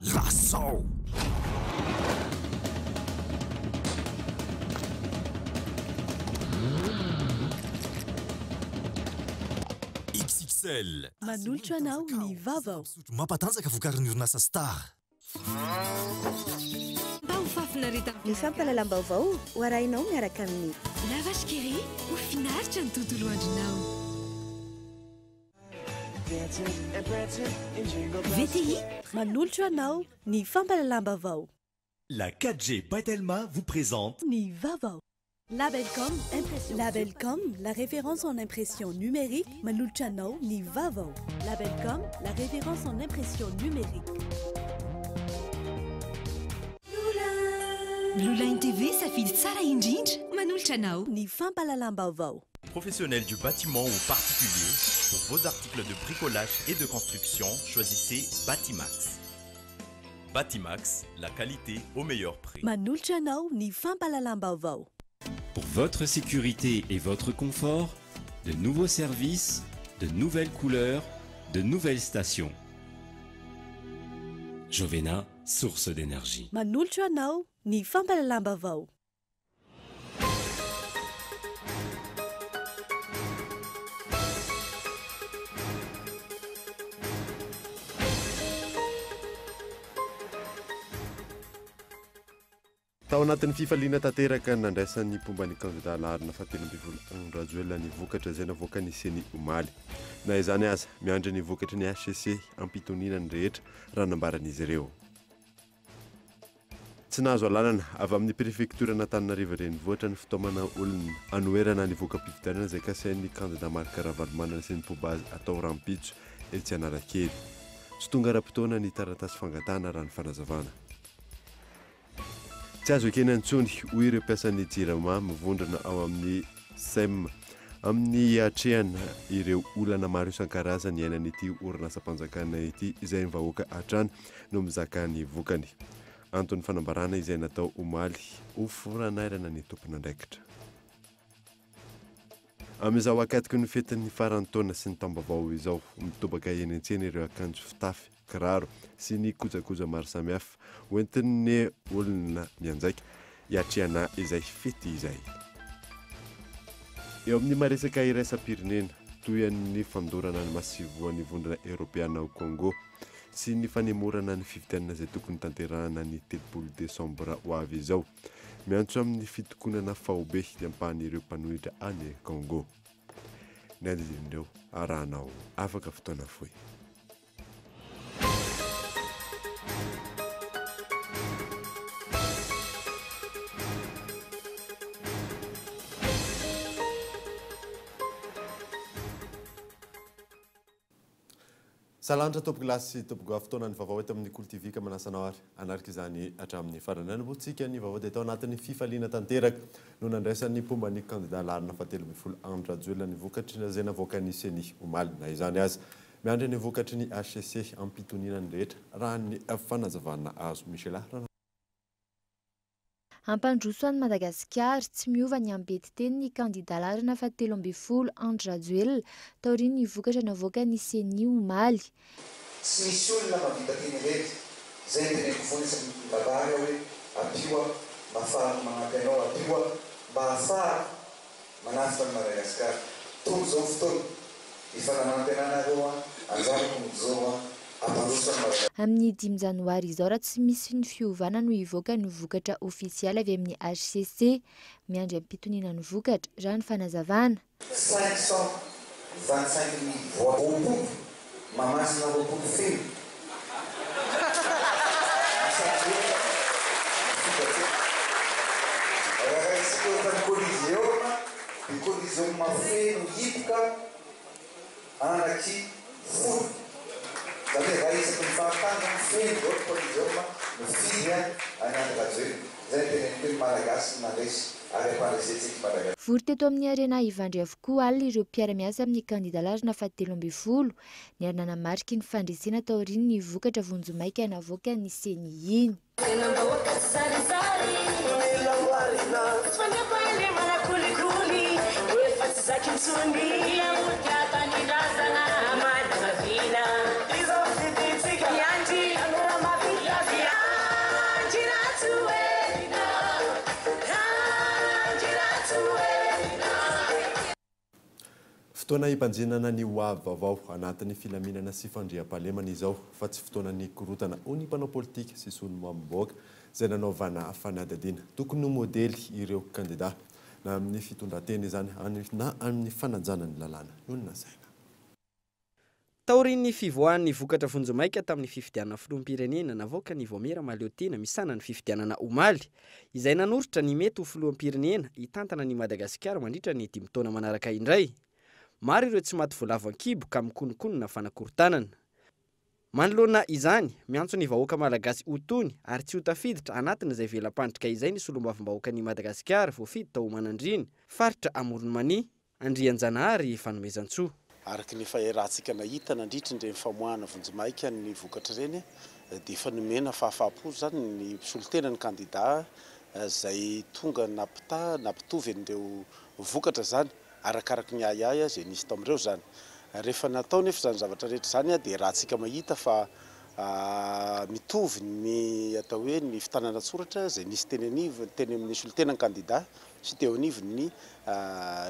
Lasao. XXL. Manolotra anao ny Vaovao. Mampatanjaka vokarin'ny orinasa Star. Ny fampalalam-baovao ho arahinao miaraka amin'ny Lavash Keri ho finaritra ny tontolo andronao. VTI manolotra anao ny fampalalam-baovao. La 4G Batelma vous présente Ny Vaovao. Labelcom, Labelcom, la référence en impression numérique, manolotra anao ny Vaovao. Labelcom, la référence en impression numérique. Lulain TV safidy tsara indrindra manolotra anao Ny fampalalam-baovao. Professionnels du bâtiment ou particulier, pour vos articles de bricolage et de construction, choisissez Batimax. Batimax, la qualité au meilleur prix. Manolotra anao ny fampalalam-baovao. Pour votre sécurité et votre confort, de nouveaux services, de nouvelles couleurs, de nouvelles stations. Jovena, source d'énergie. Manolotra anao ny fampalalam-baovao. Tao anatin'ny fifaliana tanteraka nandraisan'ny mpomban'ny kandida larina fatelom-bivola ny vokatra izay navoaka ny seny omaly. Na izany aza miandry ny vokatra ny HCC ampitonina ny rehetra raha nambaran'izy ireo. Tsy nahazo alalana avy amin'ny préfecture n'Antananarivo renivohitra ny fitaomana olona anoherana ny voka-pifidianana izay kasain'ny kandida Marc Ravalomanana sy ny mpombazy atao rampitso etsy Analakely. Tsy tonga ra-potoana ny taratasy fangatana raha ny fanazavana. Tsy azo ekeny antsony hoy ireo mpiasan'ny jirama mivondrona ao amin'ny SEM amin'ny atrehana ireo olana maro isan-karazany iainan'ity orinasa-mpanjakana ity izay ny vahoaka hatrany no mizaka ny vokany. Antony fanambarana izay natao omaly ho foranairana ny tompon'andraikitra. Amin'izao akatiky ny fetin'ny faran'ny taona sy ny tambavao izao mitobaka eny an-tsena ireo akanjo fitafy, kiraro sy ny kojakoja maro samihafa hoentin'ny olona mianjaika hiatrehana izay fety izay. Eo amin'ny maresaka iraisam-pirenena toy ny fandorana ny masivoan'ny vondrona Eoropeana ao Congo sy ny fanemorana ny fifidianana izay tokony tanterahana ny 3 Desambra ho avy izao miantso amin'ny fitokonana faobe ampahan'ireo mpanohitra any Congo. Ny andindreo arahanao afaka fotoana fohy. Salantra tompoko lasy tompoko fotoana ny vaovao eto amin'ny Koltivika manasanao ary anaraka izany hatramin'ny farany any botsika ny vaovao dia tao anatin'ny fifaliana tanteraka no nandraisan'ny mpomban'ny kandida larina fatelobifolo Andra Joela ny vokatry izay navoaka ny seny omaly. Na izany aza miandry ny vokatry ny HCC ampitoniana ny rehetra raha ny fanazavana azo Michela. Ampandroso any Madagasikara tsy miova ny ambety teny ny kandida larina fatelobifolo Andra Joela taoriny ny vokatra navoaka ny seny omaly. Tsy misy olona mahavita teny rehetra izay teneko foana sy mibabary hoe ampioa mba ahafahana manampy anao ampioa mba ahafahana manafika ny Madagasikara. Toy izao fotoana efa nanampy anareo anjarako mijoro ampandroso any Madagasikara. Amin'ny 5 Janoary izao raha tsy misy ny fiovana no hivoaka ny vokatra ofisialy avy amin'ny HCC miandry ampitoniana ny vokatra raha ny fanazavana. 525,000 voix mamasina roapolo filo. Raha isika efa nikoliziona, nikoliziona mafeno hipoka anaky folo. Zany raha isaka mifahatanga mifeno zao nikoliziona mifidy anandrazeo. Zay teneniteny malagasy nandresy ary ampandraisentsika Madagasikara. Vory teto amin'ny arena ivandry avokoa alina ireo mpiara-miasa amin'ny kandida larina fatelobifolo ny ary nanamarika ny fandresena taoriny ny vokatra vonjomaika navoaka ny seny iny. Fotoana hipanjenana ny Vaovao anatin'ny filaminana sy fandriam-pahalemana izao fa tsy fotoana ny korotana ho ny mpanao politika sy solomamboaka izay nanaovana fanadadiana tokony ho modely ireo kandida na amin'ny fitondran-tena izany na amin'ny fananjana ny lalàna noho ny nasaina. Taorian'ny fivoahan'ny vokatra vonjomaika tamin'ny fifidianana filoham-pirenena navoaka ny Vaomera Maleotina misana ny fifidianana omaly izay nanorotra ny mety ho filoham-pirenena hitantana ny Madagasikara mandritra ny 5 taona manaraka indray. Maro ireo tsy maty voalavo-ankibo ka mikonokonona fanakorontanana. Manoloana izany, miantso ny vahoaka malagasy ho tony ary tsy ho tafiditra anatin'izay velam-pandrika izay ny solombavambahoaka ny Madagasikara voafidy tao Manandriny, faritra Amoronmany, Andrianjanahary, Fanomezantsoa. Araka ny rahantsika nahita nandritra ny famoahana vonjomaika ny vokatra ireny dia efa nomena fahafapo zany ny solotena ny kandida izay tonga nampitovy an'ireo vokatra zany arakaraka ny ayaya izay nisy tamin'ireo zany. Rehefa natao nefa zany zavatra rehetra zany dia rahantsika mahita fa mitovy ny atao hoe ny fitanana tsoratra izay nisy teny amin'ny solotena ny kandida sy teo anivon'ny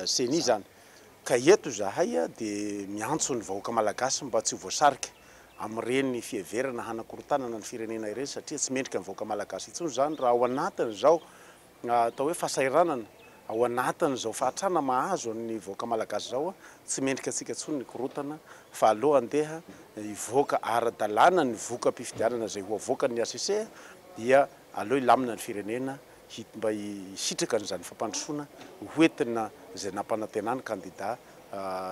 seni zany. Ka eto zahay dia miantso ny vahoaka malagasy mba tsy ho voasarika amin'ireny fiheverana hanakorontanana ny firenena ireny satria tsy mendrika ny vahoaka malagasy intsony zany raha ao anatiny izao atao hoe fahasairanana ao anatiny izao fahatrana mahazo ny vahoaka malagasy izao tsy mendrika antsika intsony ny korotana fa aloha andeha hivoaka ara-dalàna ny voka-pifidianana izay ho avoakan'ny ACC dia aloha ilamina ny firenena mba hisitraka n'izany fampandrosoana hoentina izay nampanantenany kandida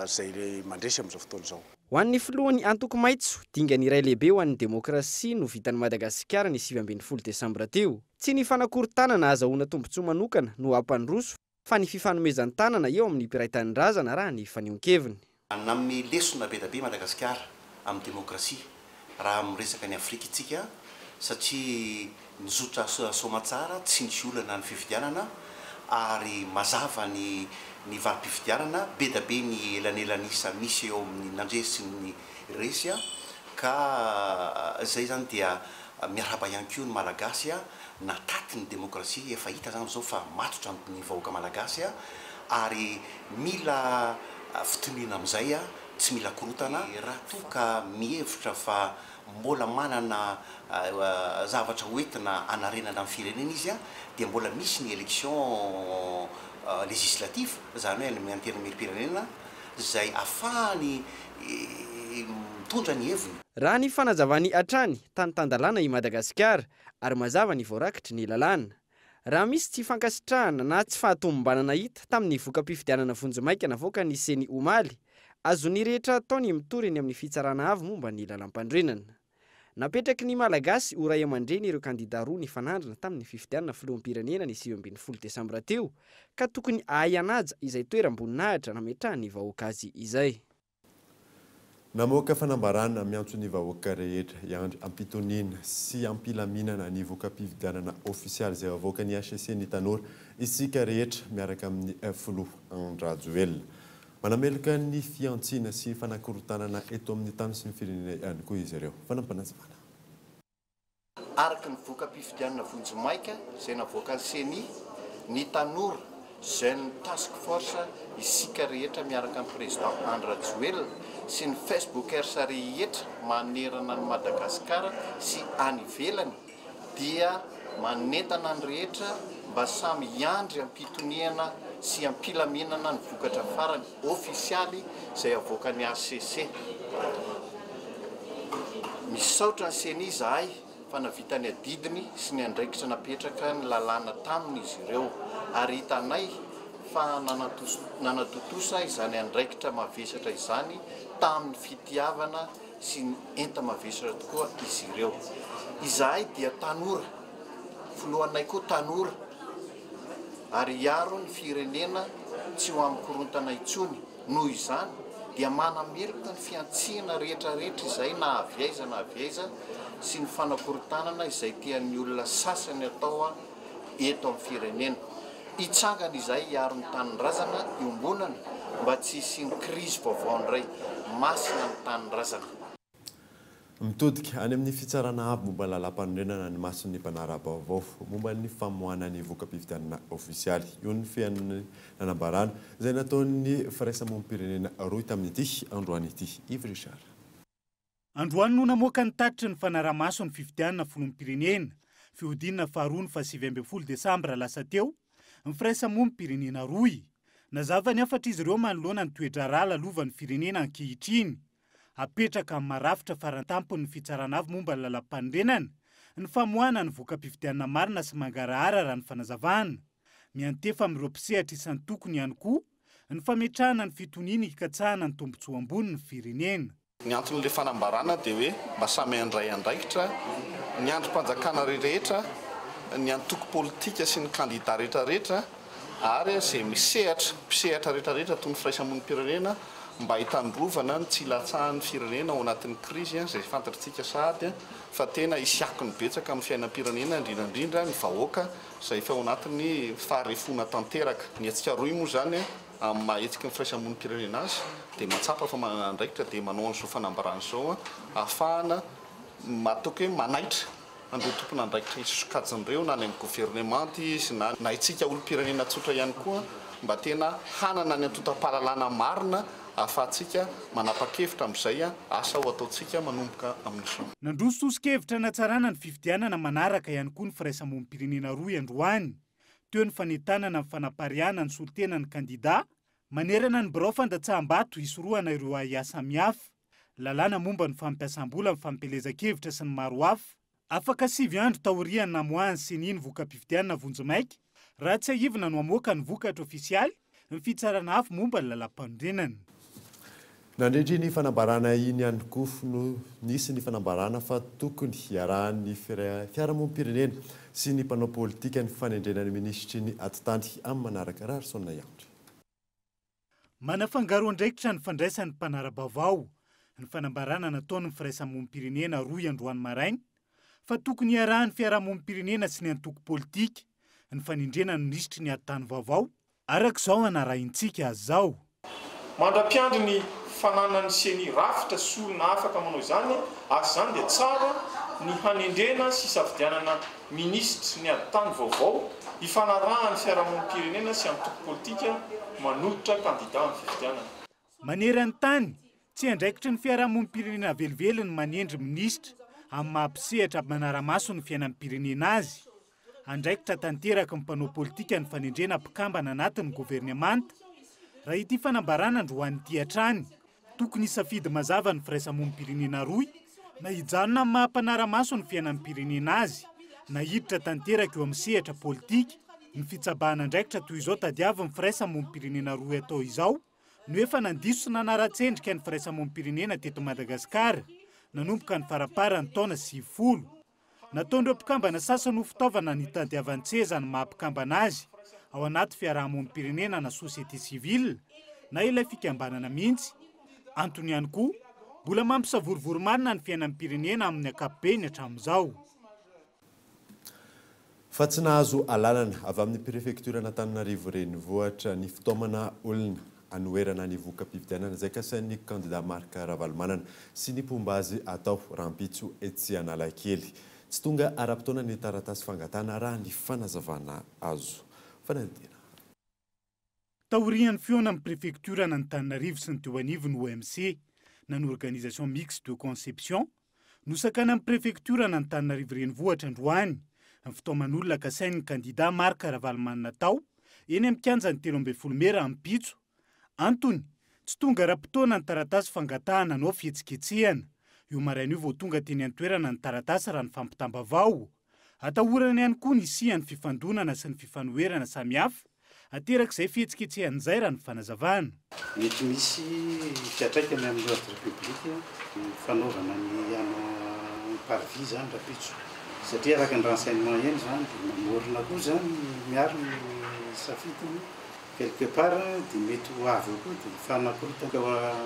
izay mandresy amin'izao fotoana izao. Ho an'ny filohan'ny antoko maitso, dingany iray lehibe ho an'ny demokrasia no vitan'ny Madagasikara ny 7 Decembre teo. Tsy ny fanakorontanana azahoana tombontsoa manokana no hampandroso fa ny fifanomezan-tanana eo amin'ny mpiray-tanindrazana raha ny fanehoan-keviny. Amin'ny lesona be da be Madagasikara amin'ny demokrasia raha miresaka ny Afrika itsika satria nizotra somatsara tsy nisy olana ny fifidianana ary mazava ny varim-pifidianana be da be ny elanelanisa misy eo amin'ny nandresy ny resy ka izay zany dia miaraba ihany koa ny malagasy nataty ny demokrasia efa hita zany zao fa matotra ny vahoaka malagasy ary mila fitoniana amin'izay tsy mila korotana raha toka mihevitra fa mbola manana zavatra hoentina anarenana amin'ny firenena izy dia mbola misy ny élection législative zany hoe amin'ny antenimierim-pirenena izay ahafahany mitondra ny heviny. Raha ny fanazavany hatrany tany-tandalàna i Madagasikara ary mazava ny voarakitry ny lalàna. Raha misy tsy fankasitrahana na tsy fahatomombanana hita tamin'ny voka-pifidianana vonjomaika navoaka ny seny omaly, azony rehetra ataony mitoriny amin'ny fitsarana avy momba ny lalam-pandrenana. Napetraky ny malagasy ho ray aman-dreny ireo kandida roa ny fanandrina tamin'ny fifidianana filoham-pirenena ny 7 Desambra teo ka tokony ahay-anaja izay toeram-boninahitra nametrahany vahoaka azy izay. Namoaka fanambarana miantso ny vahoaka rehetra iandro ampitoniana sy ampilaminana ny voka-pifidianana ofisialy izay avoaka ny ACC ny tanora isika rehetra miaraka amin'ny filoha Andrajoelina. Manameloka ny fiantsina sy fanakorontanana eto amin'ny tany sy ny firenena ihany koa izy ireo. Fanampanazavana. Araka ny voka-pifidianana vonjomaika izay navoaka ny seni ny tanora jeune task force isika rehetra miaraka amin'ny président Andrajoelina sy ny facebookers rehetra manerana ny Madagasikara sy any ivelany dia manentana ny rehetra mba samy iandry ampitoniana sy ampilaminana ny vokatra farany ofisialy izay avoaka ny ACC. Misaotra ny seni zahay fa navita ny adidiny sy ny andraikitra napetraka ny lalàna taminy izy ireo ary hitanay fa nanatotosa izany andraikitra mavesatra izany tamin'ny fitiavana sy ny enta mavesatra tokoa izy ireo. Izahay dia tanora, filohanay koa tanora ary iaro ny firenena tsy ho amin'ny korontana intsony. Noho izany dia manameloka ny fiantsiana rehetrarehetra izay na aviaiza sy ny fanakorontanana izay tian'ny olona sasany atao eto amin'ny firenena. Hitsangana izay hiaro ny tanindrazana iombonana mba tsy hisy ny krizy vaovao indray masina ny tanindrazana. mitodika any amin'ny fitsarana avy momba lalam-panorenana ny mason'ny mpanara Vaovao momba ny famoahana ny voka-pifidianana ofisialy io ny fean'ny nanambarana izay nataon'ny firaisamonim-pirenena roy tamin'ity androany ity Yves Richard. Androany no namoaka ny tatitry ny fanaramaso ny fifidianana filoham-pirenena fihodinana faharoa ny 7 Decembre lasa teo ny firaisamonim-pirenena roy nazava ny afatra izy ireo manoloana ny toedrara lalovan'ny firenena ankehitriny apetraka amin'ny marafitra farantampony ny fitsarana avy momba ny lalam-panorenana ny famoahana ny voka-pifidianana marina sy mangarahara raha ny fanazavana miantefa amin'ireo mpisehatra isan'ny tokony ihany koa ny fametrahana ny fitoniana hikatsahana ny tombotsoa ambony ny firenena. Ny anton'ilay fanambarana dia hoe mba samy andray andraikitra ny androm-panjakana rehetra ny antoko politika sy ny kandida rehetrarehetra ary izay mpisehatra rehetrarehetra toy ny firaisamonim-pirenena mba hitandrovana ny tsilatsahan'ny firenena ao anatin'ny krizy izay fantatritsika sahady fa tena isiako ny betsaka amin'ny fiainam-pirenena indrindrandrindra ny vahoaka izay efa ao anatin'ny faharefona tanteraka ny atsikaroy moa zany amin'ny mahetsika ny firaisamonim-pirenena azy dia matsapa fa manandraikitra dia manao an'izao fanambarana izao ahafahana matoka hoe manaitra andreo tompona andraikitra isokajin'ireo na ny amin'ny gouvernementy izy na itsika olom-pirenena tsotra ihany koa mba tena hanana ny antotam-pahalalana marina ahafahantsika manapa-kevitra amin'izay asa ho ataontsika manomboka amin'izao. Nandrosotoso-kevitra natsarana ny fifidianana manaraka ihany koa ny firaisamonim-pirenena roy androany teo ny fanentanana amin'ny fanapariana ny solotena ny kandida manerana ny birao fandatsaham-bato hisorohana ireo ahiasa samihafa lalàna momba ny fampiasam-bola amin'ny fampelezan-kevitra sy ny maro hafa afaka 7 andro taoriany namoahany seniny voka-pifidianana vonjimaika raha tsy ahivina no amoaka ny vokatra ofisialy ny fitsarana hafa momba ny lalam-panorenana. Nandrindry ny fanambarana iny ihany koa no nisy ny fanambarana fa tokony hiarahan'ny fiarahamonim-pirenena sy ny mpanao politika ny fanendrena ny ministry ny atitany amin'ny manaraka raharsona ihany. Manafangaro andraikitra ny fandraisan'ny mpanara Vaovao ny fanambarana nataon'ny firaisamonim-pirenena roy androany maraina fa tokony hiarahan'ny fiarahamonim-pirenena sy ny antoko politika ny fanendrena ny ministry ny atitany Vaovao arak'izao anarahintsika azy zao. Mandra-piandry ny fananany seny rafitra sy olona afaka manao izany ary izany dia tsara ny hanendrena sy safidianana ministry ny atitany Vaovao hifanarahany fiarahamonim-pirenena sy antoko politika manolotra kandida amin'ny fifidianana. Maneran'ny tany tsy andraikitry ny fiarahamonim-pirenena velively ny manendry ministra amin'ny mahampisehatra manaramaso ny fiainan'ny pirenena azy andraikitra tanteraka ny mpanao politika ny fanendrena mpikambana anatin'ny gouvernemanta raha ity fanambarana androany ity hatrany tokony hisafidy mazava ny firaisamonim-pirenena roy na hijanona amin'ny mahampanaramaso ny fiainan'ny pirenena azy na hiditra tanteraka eo amin'ny sehatra politika ny fitsabahana andraikitra toy izao tadiavin'ny firaisamonim-pirenena roy atao izao no efa nandiso sy nanara-tsendrika ny firaisamonim-pirenena teto Madagasikara nanomboka ny faraparany taona 90. Nataon'ireo mpikambana sasany ho fitaovana ny tadiavan-tseza ny mahampikambana azy ao anaty fiarahamonim-pirenena na société civile na ilay fikambanana mihitsy antony ihany koa mbola mampisavorovoro marina ny fiainan'ny pirenena amin'ny ankapobeny hatramin'izao. Fa tsy nahazo alalana avy amin'ny prefektura n'Antananarivo renivohitra ny fitaomana olona anoherana ny voka-pifidianana izay kasain'ny kandida Marka Ravalomanana sy ny mpombazy atao Rampitso etsy Analakely. Tsy tonga ara-potoana ny taratasy fangatana raha ny fanazavana azo. Fanadina. Taorian'ny fiona amin'ny prefektura n'Antananarivo sy ny teo anivony OMC na ny organisation mixte de conception nosakana amin'ny prefektura n'Antananarivo renivohitra androany ny fitaoman'olona kasain'ny kandida Marka Ravalomanana tao eny amin'ny kianjan'ny 13 mera Rampitso. Antony tsy tonga ara-potoana ny taratasy fangatahana anao fihetsiketsehana io maraina io vao tonga teny an-toerana ny taratasy raha ny fampitambavao atahorana ihany koa ny isian'ny fifandonana sy ny fifanoherana samihafa aterak'izay fihetsiketsehan'izay raha ny fanazavana. Mety misy fiatraikany amin'ny ordre public ny fanaovana ny parvis zany Rampitso satria araka ny renseignement eny zany dia mamorona koa zany miaro ny safidiny quelque part dia mety ho avy koa dia fanakorotaka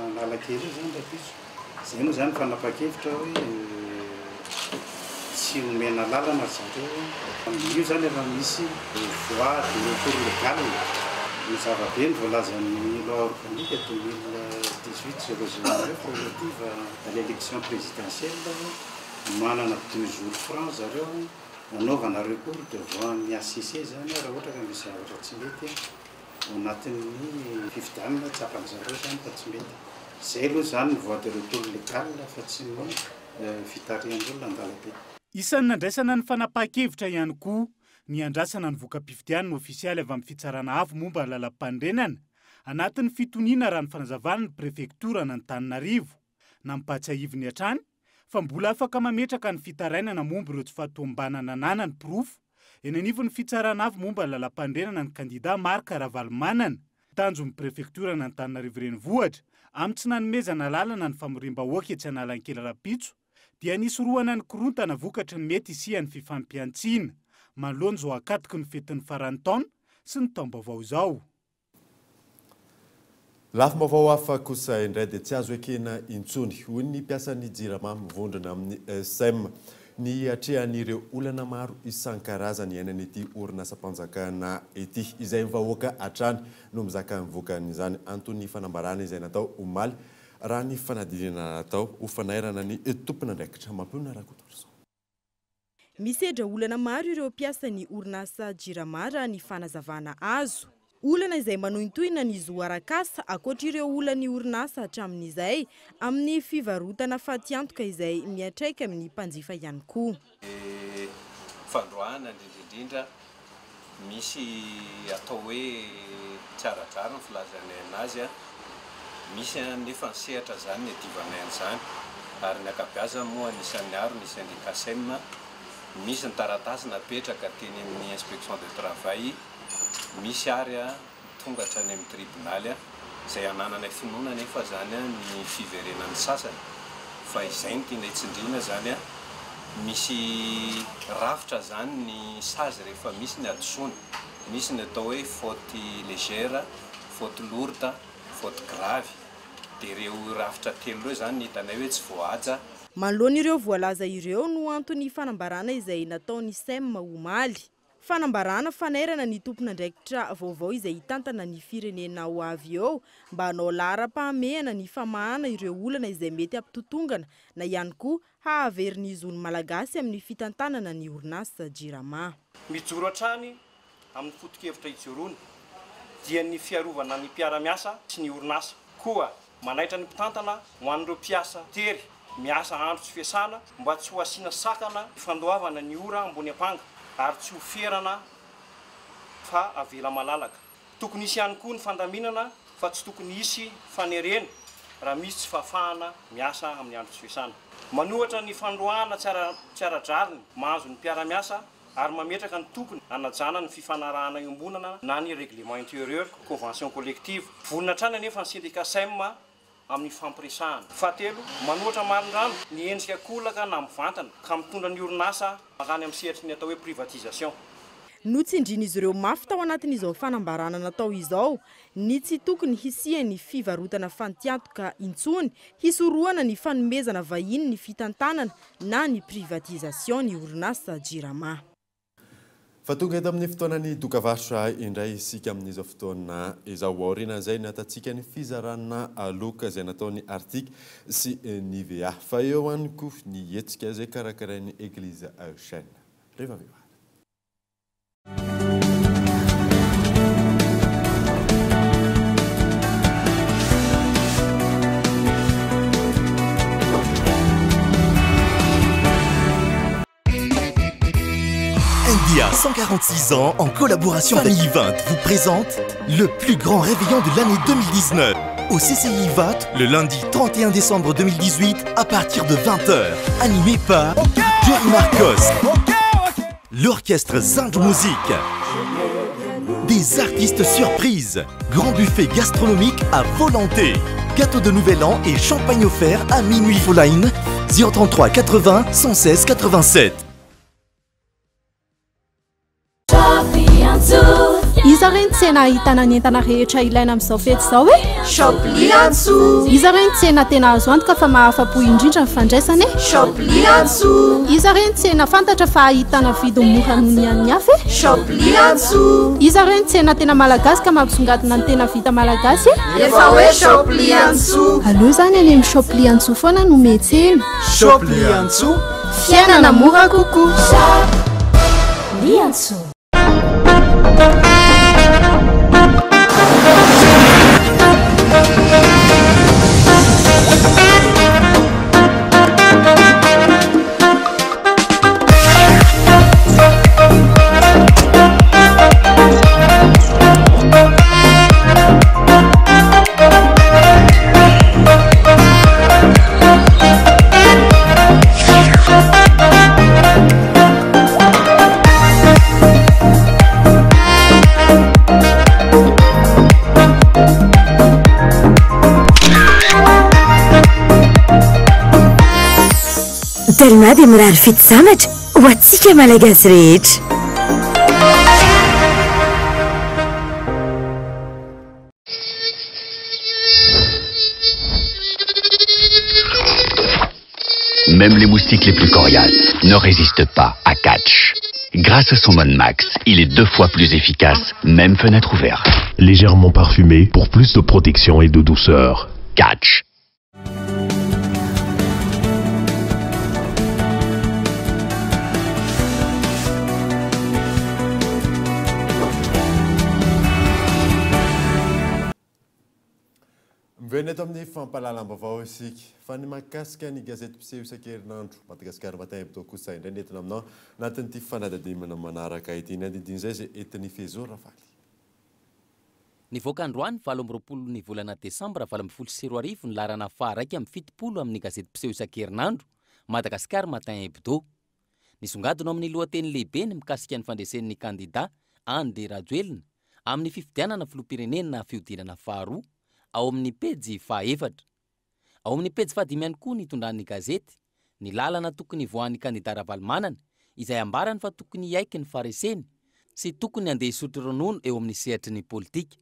Analakely zany Rampitso. Izay moa zany fanapa-kevitra hoe tsy omena lalana zareo. Io zany efa misy voie de recours légal ny zavabe ny voalazan'ny loi organique 2000 2018 relative à l'élection présidentielle manana 2 jours francs zareo nanaovana recours devant ny ACC zany raha ohatra ka misy zavatra tsy mety anatin'ny fifidianana tsapan'zareo zany fa tsy mety zay aloha zany ny voie de retour légal fa tsy fitarihan'olona andalabe. Isan'ny nandraisana ny fanapahan-kevitra ihany koa ny andrasana ny voka-pifidianana ofisialy avy amin'ny fitsarana avo momba ny lalam-pandrenana anatin'ny fitoniana raha ny fanazavana ny prefektora n'Antananarivo nampatsiahiviny hatrany fa mbola afaka mametraka ny fitarainana momba ireo tsy fahatombanana ananany pirofo eny anivon'ny fitsarana avo momba ny lalam-pandrenana ny kandida Marka Ravalomanana tanjon'ny prefektora n'Antananarivo renivohitra amin'ny tsy nanomezana lalana ny famorim-bahoaka etsy Analakely Rapitso dia nisy roana ny korontana vokatry ny mety isian'ny fifampiantsiana manoloana zao akatiky ny fetin'ny faran'ny taona sy ny taom-baovao izao. Lafim-baovao hafa kosa indray dia tsy azo ekena intsony hoy ny mpiasan'ny jirama mivondrona amin'ny Decembre ny atrehan'ireo olana maro isan-karazany iainany ity orinasa-panjakana ity izay vahoaka hatrany no mizaka mivoaka n'izany antony fanambarana izay natao omaly raha ny fanadinana natao ho fanairana ny tompona ndraikitra mampiona rakotorso. Misedra olana maro ireo mpiasan'ny orinasa jirama raha ny fanazavana azo. Olana izay manohintohina ny zoarakasa akoatra ireo olan'ny orinasa hatramin'izay amin'ny fivarotana fatiantoka izay miatraika amin'ny mpanjifa ihany koa. Fandroana indrindra misy atao hoe tsaratsara ny filazana anazy misy nefa ny sehatra zany ny divana zany ary ny akabiazany moa anisan'ny aro ny syndicasem misy ny taratasy napetraka teny amin'ny inspection de travail misy ary tonga hatrany amin'ny tribonaly izay ananana finoana nefa zany ny fiverenan'ny sasany fa izay ny tiana itsindriana zany misy rafitra zany ny sazy rehefa misy ny adosony misy ny atao hoe faute légère, faute lourde, faute grave dia ireo rafitra telo ireo zany ny hitanay hoe tsy voahaja. Manoloana ireo voalaza ireo no antony fanambarana izay nataony SEM omaly. Fanambarana fanairana ny tompona ndraikitra vaovao izay hitantana ny firenena ho avy eo mba hanao lara-pahamehana ny famahana ireo olana izay mety ampitotongana na ihany koa hahaveriny zony malagasy amin'ny fitantanana ny orinasa jirama. Mijoro hatrany amin'ny foto-kevitra ijoroany dia ny fiarovana ny mpiara-miasa sy ny orinasa koa manaitra ny mpitantana ho an'ireo mpiasa tery miasa andro tsy fiasana mba tsy ho asiana sakana fandoavana ny ora ambony ampanga ary tsy ho ferana fa avela malalaka. Tokony isy ihany koa ny fandaminana fa tsy tokony isy fanerena raha misy tsy fahafahana miasa amin'ny andro tsy fiasana. Manohatra ny fandroana tsara-drariny mahazo ny mpiara-miasa ary mametraka ny tokony anajana ny fifanarahana iombonana na ny règlement intérieur convention collective. Vonina trany anefa ny syndicat SEM amin'ny fampiresahana. Fahatelo, manohatra marindrano ny endrika kolaka na mivantana ka mitondra ny orinasa makany amin'ny sehatry ny atao hoe privatisation. Notsindrian'izy ireo mafy tao anatin'izao fanambarana natao izao ny tsy tokony hisiany fivarotana fantiantoka intsony hisoroana ny fanomezana vahiny ny fitantanana na ny privatisation ny orinasa jirama. Fa tonga eto amin'ny fotoanany dokavarotra indray isika amin'izao fotoana izao aoriana izay natatsika ny fizarana aloka izay nataony Arctique sy Nivea fa eo ihany koa ny hetsika izay karakarain'ny Église Chaîne. Rehefa avy eo. India 146 ans en collaboration avec CCI 20 vous présente le plus grand réveillon de l'année 2019. Au CCI 20, le lundi 31 décembre 2018 à partir de 20h. Animé par Jerry Marcos, l'orchestre Zinj Musique, des artistes surprises, grand buffet gastronomique à volonté, gâteau de nouvel an et champagne offert à minuit. Line 033 80 116 87. Isarentsika tsena ahitana ny entana rehetra ilaina amin'izao fety izao e Shopliantso izy ireny tsena tena azo antoka fa mahafa-po indrindra ny fandraisany Shopliantso izy ireny tsena fantatra fa ahitana vidy mora noho ny an'ny hafa e Shopliantso izy ireny tsena tena malagasy ka mampisongadina ny tena vita malagasy efa hoe Shopliantso aleo zany any amin'ny Shopliantso foana no metsena Shopliantso fiainana mora kokoa Shopliantso Dalina dia mirary fitsamatra ho antsika malagasy rehetra. Même les moustiques les plus coriaces ne résistent pas à Catch. Grâce à son mode max, il est 2 fois plus efficace, même fenêtre ouverte. Légèrement parfumé pour plus de protection et de douceur. Catch. Miveny eto amin'ny fampahalalam-baovao isika fa ny mahakasika ny gazety mpiseho isan-kerinandro Madagasikara Matin Hebdo kosa indray nentina aminao anatin'ity fanadadimana manaraka ity ny andidiny izay izay entin'ny fezora faly. Nivoaka androany 20 ny volana Decembre 2024 ny larana faharaiky amin'ny fitopolo amin'ny gazety mpiseho isan-kerinandro Madagasikara Matin Hebdo. Nisongadina amin'ny lohateny lehibe ny mikasika ny fandresen'ny kandida Ande Rajoelina amin'ny fifidianana filoham-pirenena fiodinana faharoa ao amin'ny pejy faha-efatra. Ao amin'ny pejy faha-dimy ihany koa nitondran'ny gazety ny lalana tokony voan'ny kandida Ravalomanana izay ambarany fa tokony hiaiky ny fahareseny sy tokony andeha hisotro ronono eo amin'ny sehatry ny politika.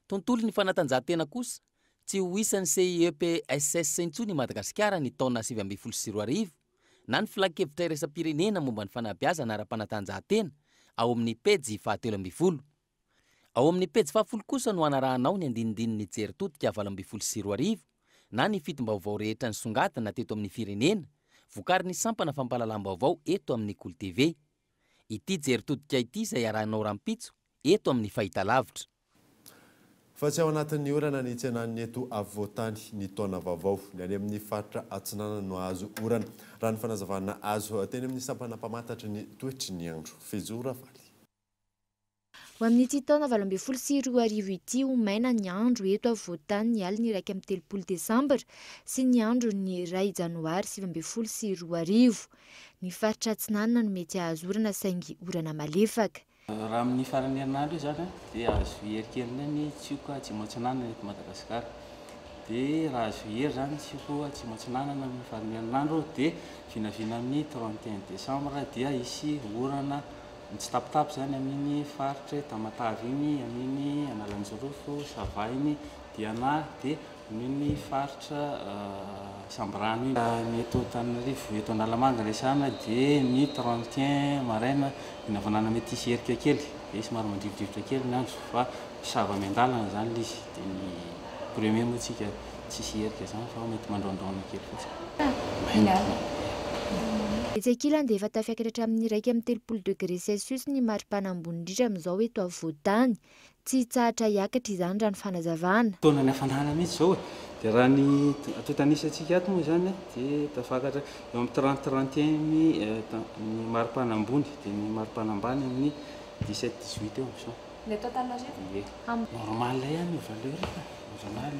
Tontolo ny fanatanjahantena kosa tsy ho isan'ny CIEPSS intsony Madagasikara ny taona 2024 na ny filan-kevitra iraisam-pirenena momba ny fanabeazana ara-panatanjahantena ao amin'ny pejy faha-13. Ao amin'ny pejy faha-10 kosa no anarahanao ny andinindininy jerin-todika 2024 na ny fitim-baovao rehetra nisongadina teto amin'ny firenena vokarin'ny sampana fampahalalam-baovao eto amin'ny Kolo TV. Ity jerin-todika ity izay arahanao rampitso eto amin'ny fahitalavitra. Fa tsy ao anatin'ny orana ny tsenan'ny eto afovoantany ny taona vaovao ny any amin'ny faritra Atsinanana no azo orana raha ny fanazavana azo teny amin'ny sampana mpamatatra ny toetry ny andro fezora faly. Ho amin'ity taona 2024 ity ho maina ny andro eto afovoantany ny alina 1 Desambra sy ny andro ny 2 Janoary 2024. Ny faritra Atsinanana no mety azo orana saingy orana malefaka. Raha amin'ny farany herinandro zany dia azo herikely ny tsioka Atsimotsinanana eto Madagasikara. Dia raha azo hery zany tsioka Atsimotsinanana amin'ny farany herinandro dia vinavina amin'ny 31 Desambra dia isy orana tsy tapitapy zany amin'ny faritra Tamatavy iny, amin'ny Analanjorofo, Sava iny, Diana dia amin'ny faritra Sambrano ny eto Antananarivo eto Analamanga resana dia ny 31 maraina vinavanana mety isy herika kely dia somary mandrivodrivotra kely ny andro fa sava miandalana zany izy dia ny premier moa tsika tsisy herika zany fa mety mandrondrona kely fotsiny. Etsekilany dia efa tafiakatra amin'ny 1 degré Celsius ny maripana ambony indrindra amin'izao eto afovoantany. Tsy tsahatra hiakatra izany raha ny fanazavana. Taona ny hafanana mihitsy zao dia raha ny atotanisyantsika ato moa zany dia tafakatra eo amin'ny 30-31 ny maripana ambony dia ny maripana ambany amin'ny 17-18 eo amin'izao. Le total nagé? Normal ihany ny valeur normal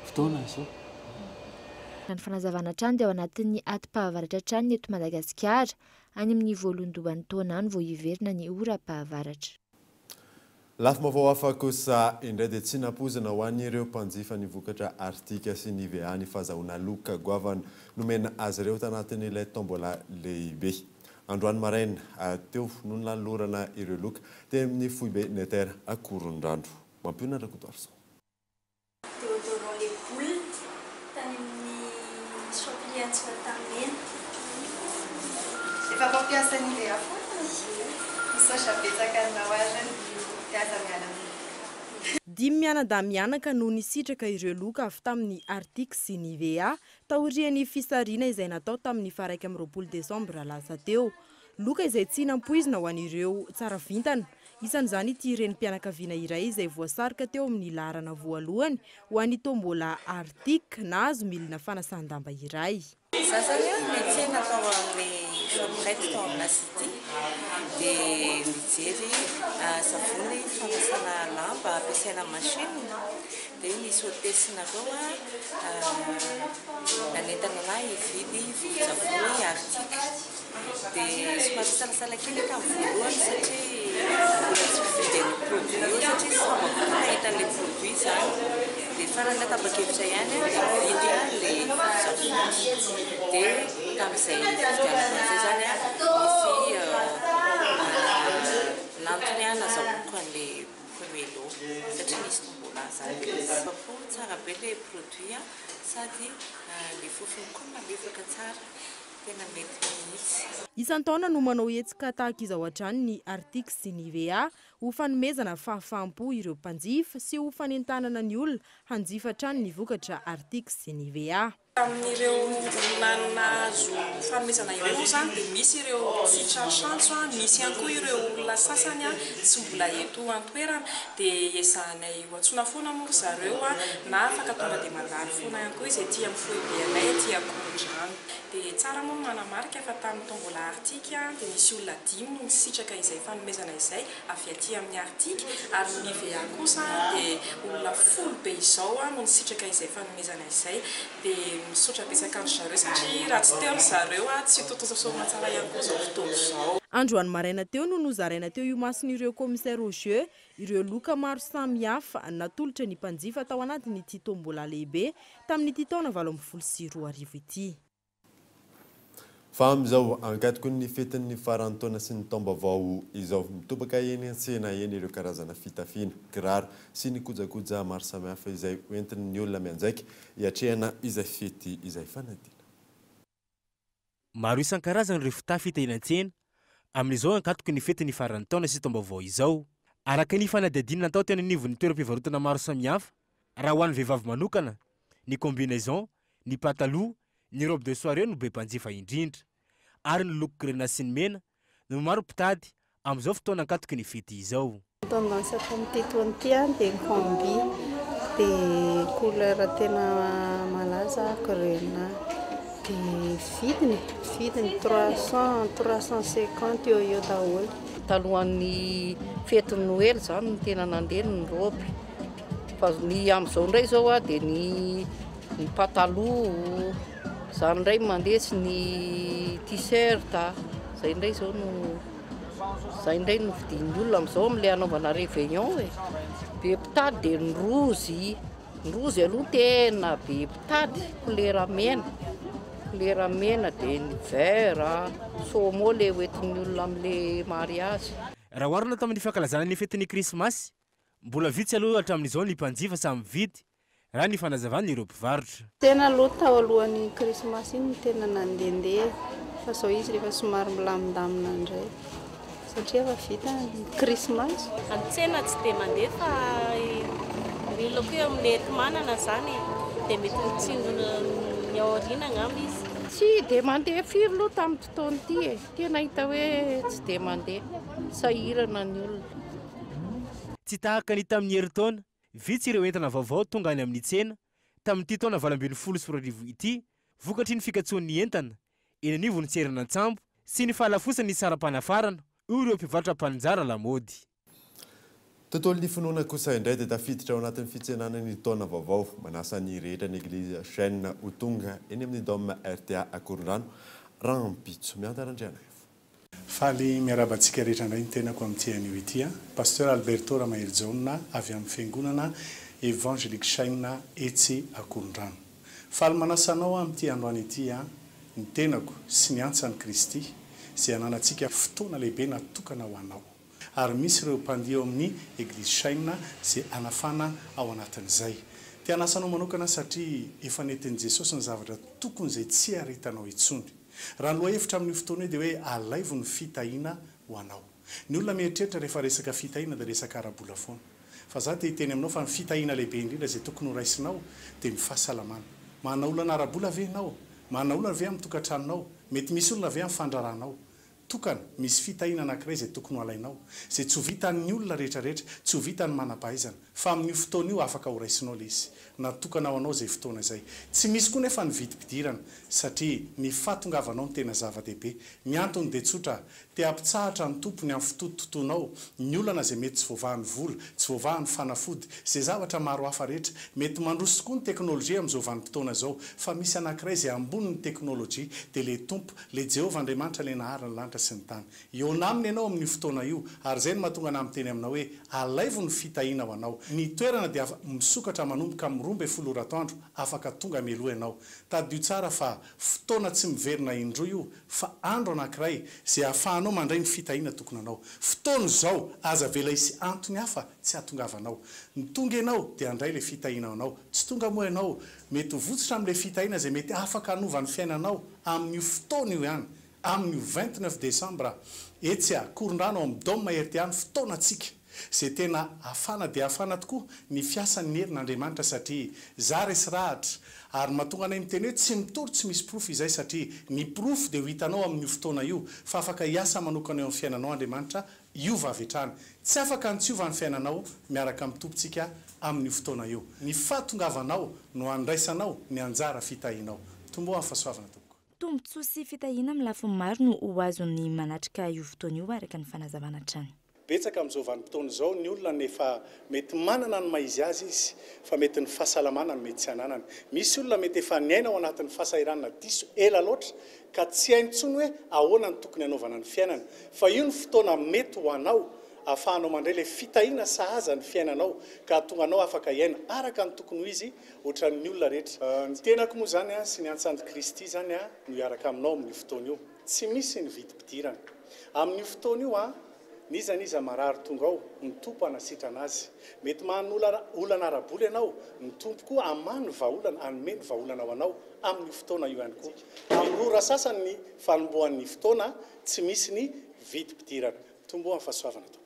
fotoana izao. Ny fanazavana trano dia ao anatin'ny atom-pahavaratra trano eto Madagasikara any amin'ny voalondohan'ny taona any vao hiverina ny oram-pahavaratra. Lafim-baovao hafa kosa indray dia tsy nampozana ho an'ireo mpanjifa ny vokatra artika sy ny VA ny fahazahoana loka goavana nomena azy ireo tanatin'ilay tombola lehibe. androany maraina teo no nalorana ireo loka teny amin'ny foibe netera akorondrandro mampiona rakotoary zao teo dans les poules tany amin'ny sopliantsika tamena efa fampiasa ny le afona misaotra betsaka anao azany dia aza miala dimy mianadamianaka no nisitraka ireo loka avy tamin'ny Arctique sy ny VA taorian'ny fisariana izay natao tamin'ny 1 Decembre lasa teo. Loka izay tsy nampoizina ho an'ireo tsara vintana. Isan'izany ity renim-pianakaviana iray izay voasarika teo amin'ny laharana voalohany ho an'ny tombola Arctique na azo milina fanasan-damba iray. Sasany métier natao amin'ny shoprite tao amin'ny city dia mijery savony fanasana lamba ampiasaina machine dia misy hotessinareo nanentana na hividy vovon-tsavony Arctique dia somary salasala kely ka voalohany satria mbola tsy fividy ny produit io satria samy mahita an'ilay produit zany dia farany tabakevitra ihany vidy le savony dia tamin'izay fividianana zany misy lantony nazahoako an'ilay premier lot satria misy tombola zany po tsara be le produit sady le fofony koa malefaka tsara tena mety mihitsy. Isan-taona no manao hetsika tahaka izao hatrany ny Arctique sy ny VA ho fanomezana fahafaham-po ireo mpanjifa sy ho fanentanana ny olona hanjifa hatrany ny vokatra Arctique sy ny VA. Amin'ireo olona azo fanomezana ireo zany dia misy ireo tsy trantranto misy ihany koa ireo olona sasany tsy mbola eto an-toerana dia ezahanay ho antsoina foana moa zareo na afaka tonga dia mandalo foana ihany koa izy ety amin'ny foibe anay ety akorondrano dia tsara moa manamarika fa tamin'ny tombola Arctique dia misy olona 5 no nisitraka izay fanomezana izay avy aty amin'ny Arctique ary ny VA kosa dia olona 10 be izao no nisitraka izay fanomezana izay dia misotra betsaka andro zareo satria raha tsy teo zareo tsy totosasoana tsara ihany koa zao fotoana izao. Androany maraina teo no nozaraina teo iomason'ireo commissaire au jeu ireo loka maro samihafa natolotra ny mpanjifa tao anatin'ity tombola lehibe tamin'ity taona 2024 ity. Fa amin'izao ankatoko ny fetin'ny faran'ny taona sy ny taom-baovao izao mitobaka eny an-tsena eny ireo karazana fitafiana, kiraro sy ny kojakoja maro samihafa izay hoentin'ny olona mianjaika hiatrehana izay fety izay fanadina. Maro isan-karazany ireo fitafy hita eny an-tsena amin'izao ankatoko ny fetin'ny faran'ny taona sy taom-baovao izao. Araka ny fanadihadiana natao teny anivon'ny toeram-pivarotana maro samihafa raha ho an'ny vehivavy manokana, ny combinaison, ny pataloha, ny robe de soirée no be mpanjifa indrindra ary ny loko grena sy ny mena no maro mpitady amin'izao fotoana ankatoko ny fety izao. Tendance amin'ity taona ity dia ny combi dia couleur tena malaza grena dia vidiny 350 eo daholo. Talohan'ny fety Noël zany no tena nandeha ny robe fa ny amin'izao ndray zao dia ny pataloha zany ndray mandeha sy ny t-shirt zay ndray zao no vidin'ny olona amin'izao amin'ilay anaovana réveillon be mpitady dia ny rozy aloha tena be mpitady couleur mena dia ny vert somo le hoentin'ny olona amin'ilay mariage. Raha oharina tamin'ny fankalazana ny fetin'ny krismasy mbola vitsy aloha hatramin'izao ny mpanjifa samy vidy raha ny fanazavana ireo mpivarotra. Tena aloha tao alohan'ny krismasy iny tena nandehandeha fa zao izy rehefa somary milamindamina indray satria efa vita ny krismasy. An-tsena tsy dia mandeha fa ny loko eo amin'ny entimanana zany dia mety mitsingona ny aoriana angamba izy. Tsy dia mandeha firy aloha tamin'ny fotoana ity tena hita hoe tsy dia mandeha sahirana ny olona. Tsy tahaka ny tamin'ny herintaona vitsy ireo entana vaovao tonga any amin'ny tsena tamin'ity taona 2024 ity vokatry ny fikatsoan'ny entana eny anivon'ny tserin'antsambo sy ny fahalafosany saram-panafarana io ireo mpivarotra mpanjara lamody. Tontolon'ny finoana kosa indray dia tafiditra ao anatin'ny fitsenana ny taona vaovao manasa ny rehetra ny eglize chaîne ho tonga eny amin'ny dôme RTA Akorondrano rahampitso miantarandriana. Faly miarabantsika rehetra indray ny tenako amin'ity anio ity pasteur Alberto Ramahery avy amin'ny fiangonana Evangelique Chaîne etsy Akorondrano. Faly manasanao amin'ity androany ity ny tenako sy ny antsan'i Kristy izay ananantsika fotoana lehibe natokana ho anao ary misy ireo mpandeha amin'ny eglizy shaina izay anafana ao anatin'izay tianasanao manokana satria efa nentin'i Jesosy ny zavatra tokony izay tsy aritanao intsony raha ny lohahevitra amin'ny fotoana hoe dia hoe alaivo ny fitahiana ho anao ny olona mieritreritra rehefa resaka fitahiana dia resaka arabola foana fa za te hiteny aminao fa ny fitahiana lehibe indrindra izay tokony ho raisinao dia ny fahasalamana manana olana arabola ve ianao manana olana ve amin'ny tokantranonao mety misy olona ve amin'ny fandraranao tokana misy fitahiana anankiray izay tokony ho alainao izay tsy ho vitan'ny olona rehetrarehetra tsy ho vitany manam-pahaizana fa amin'ny fotoana io afaka ho raisinao le izy natokana ho anao izay fotoana izay tsy misy koa nefa ny vidim-pidirana satria ny fahatongavanao ny tena zava-dehibe ny antony dia tsotra te ampitsahatra ny tompony amin'ny fototontonao ny olana izay mety tsy voavahan'ny vola tsy voavahan'ny fanafody izay zavatra maro hafa rehetra mety mandroso koa ny teknôlôjia amin'izao vanim-potoana izao fa misy anankiray izay ambonin'ny teknôlôjia dia le tompo le Jehovah Andriamanitra le nahary ny lanitra sy ny tany eo naminy ianao amin'ny fotoana io ary izay no mahatonga ana miteny aminao hoe alaivo ny fitahiana ho anao ny toerana dia misokatra manomboka amin'ny 12 oratoandro afaka tonga meloa ianao tadio tsara fa fotoana tsy miverina indroa io fa andro anankiray izay ahafahanao mandray ny fitahiana tokony anao fotoana izao aza vela isy antony hafa tsy hahatongavanao ny tonga ianao dia andray le fitahiana anao tsy tonga moa ianao mety votsitra amin'le fitahiana izay mety afaka hanovan'ny fiainanao amin'io fotoana io ihany amin'ny 29 décembre etsy korondrano amin'ny dôme herty ihany fotoanantsika izay tena afana dia afana tokoa ny fiasan'ny herin'Andriamanitra satria za resy rahatra ary mahatonga anay miteny hoe tsy mitory tsy misy profo izay satria ny profo dia ho hitanao amin'ny fotoana io fa afaka hiasa manokana eo amin'ny fiainanao Andriamanitra iova avetrany tsy afaka antsiova ny fiainanao miaraka amin'ny tompontsika amin'ny fotoana io ny fahatongavanao no andraisanao ny anjara fitahianao tomboa amin'ny fahasoavana tombontsoa sy fitahiana amin'ny lafiny maro no ho azony manatrika io fotoana io araka ny fanazavana hatrany betsaka amin'izao vanim-potoana izao ny olona nefa mety manana ny maizy azy izy fa mety ny fahasalamana ny mety tsy hananany misy olona mety efa niaina ao anatin'ny fahasahiranana diso ela loatra ka tsy hainy intsony hoe ahoana ny tokony hanaovana ny fiainana fa io ny fotoana mety ho anao ahafahanao mandray le fitahiana sahaza ny fiainanao ka tonga anao afaka hiaina araka ny tokony ho izy ohatran'ny olona rehetra ny tenako moa zany sy ny antsan'i Kristy zany no hiaraka aminao amin'ny fotoana io tsy misy ny vidim-pidirana amin'ny fotoana io niza marary tonga ao ny tompo anasitra anazy mety manana olana arabola ianao ny tompo koa amany vaolana anome ny vaolana ho anao amin'ny fotoana io ihany koa amin'ny ora sasany ny fanombohan'ny fotoana tsy misy ny vidim-pidirana tomboa amin'ny fahasoavana tompoko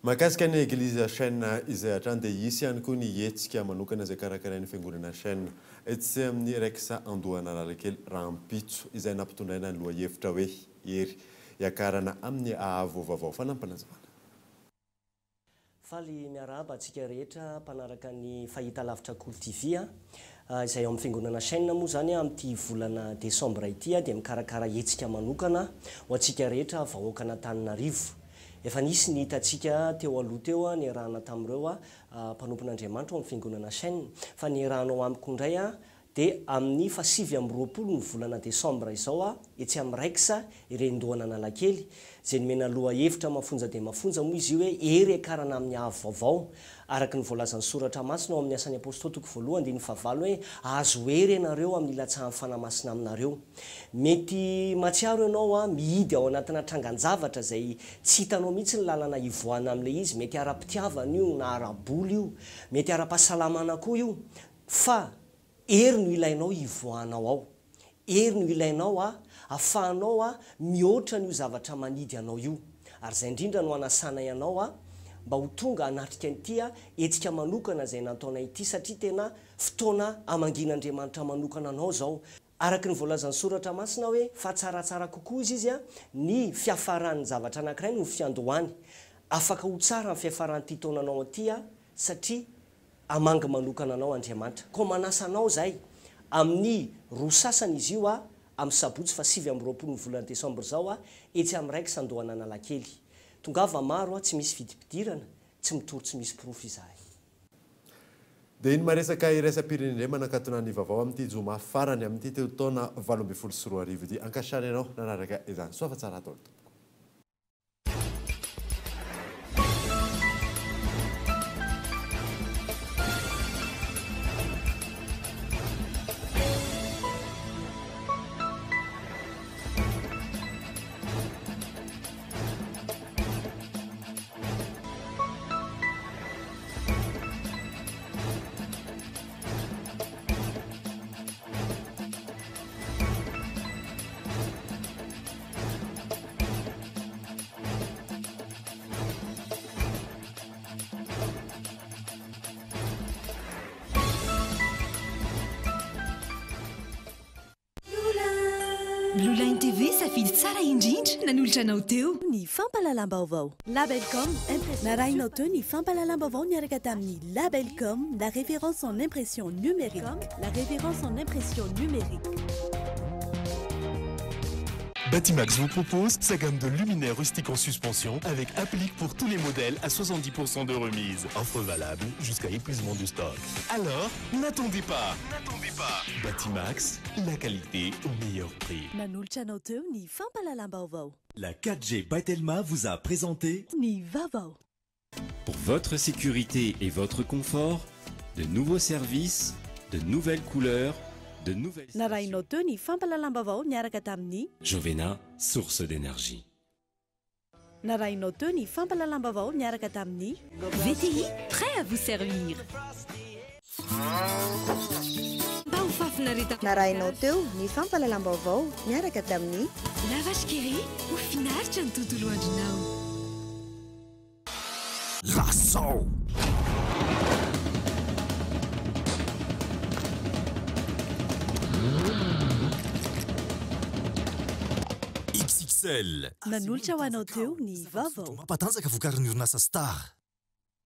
mahakasika ny eglize chaîne izay hatrany dia isy ihany koa ny hetsika manokana izay karakarain'ny fiangonana chaîne etsy amin'ny raikisa andohana lalakely rahampitso izay nampitondraina ny lohahevitra hoe ery hiakarana amin'ny vaovao fanampanazavana faly miarahaba antsika rehetra mpanaraka ny fahita lavitra Kolo TV izay ao amin'ny fiangonana chaîne moa zany amin'ity volana Decembre ity dia mikarakara hetsika manokana ho antsika rehetra vahoaka Antananarivo efa nisy ny hitantsika teo aloha teo ny arahana tamin'ireo mpanompon'Andriamanitra ao amin'ny fiangonana chaîne fa ny arahanao amiko indray dia amin'ny 7 ny volana Decembre izao etsy amin'ny raikisa irendohana Analakely izay nomena lohahevitra mafonja dia mafonja moa izy io hoe ery akarana amin'ny vaovao araka ny voalazan'ny soratra masina ao amin'ny asan'ny apôstôly toko 1:9 hoe azo ery ianareo amin'ny latsahan'ny fanamasina aminareo mety matsiaro ianao mihidy ao anatina trangan-javatra izay tsy hitanao mihitsy ny lalana ivoahana amin'ilay izy mety ara-pitiavana io na ara-boly io mety ara-pahasalamana koa io fa ery no ilainao ivoahanao ao ery no ilainao ahafahanao mihoatra n'io zavatra manidy anao io ary izay indrindra no anasana ianao mba ho tonga anatrika an'ity etsika manokana izay nataonay ity satria tena fotoana amangin'Andriamanitra manokana anao zao araka ny voalazan'ny soratra masina hoe fa tsaratsara kokoa izy ny fiafaran'ny zavatra anankiray no fiandohany afaka ho tsara ny fiafaran'ity taonanao aty satria amanga manokana anao Andriamanitra ko manasanao zay amin'ny roa sasany izy io amin'ny sabotsy fa 7 ny volana Decembre zao etsy amin'ny raikisa andohana Analakely tongava maro tsy misy vidim-pidirana tsy mitory tsy misy profo izahay dia iny maresaka iraisam-pirenena manakatona ny vaovao amin'ity joma farany amin'ity teo taona 24 ity ankasitrany ianao nanaraka izany soafa tsara atao Blue Line TV safidy tsara indrindra nanolotra anao teo. Ny fampalalam-baovao. Labelcom narahinao teo ny fampalalam-baovao niaraka tamin'ny Labelcom, la référence en impression numérique. La référence en impression numérique. Batimax vous propose sa gamme de luminaires rustiques en suspension avec applique pour tous les modèles à 70% de remise. Offre valable jusqu'à épuisement du stock. Alors, n'attendez pas. Batimax, la qualité au meilleur prix. Nanolotra anao teo ny fampalalam-baovao. La 4G by Telma vous a présenté Ny Vaovao. Pour votre sécurité et votre confort, de nouveaux services, de nouvelles couleurs, de nouvelles... Narahinao teo ny fampalalam-baovao niaraka tamin'ny Jovena, source d'énergie. Narahinao teo ny fampalalam-baovao niaraka tamin'ny VTI, prêt à vous servir. Narahinao teo ny fampalalam-baovao miaraka tamin'ny Lavage Keri, ho finaritra ny tontolo andronao. Lasso XXL. Nanolotra ho anao teo ny Vaovao. Mampatanjaka vokarin'ny orinasa Star.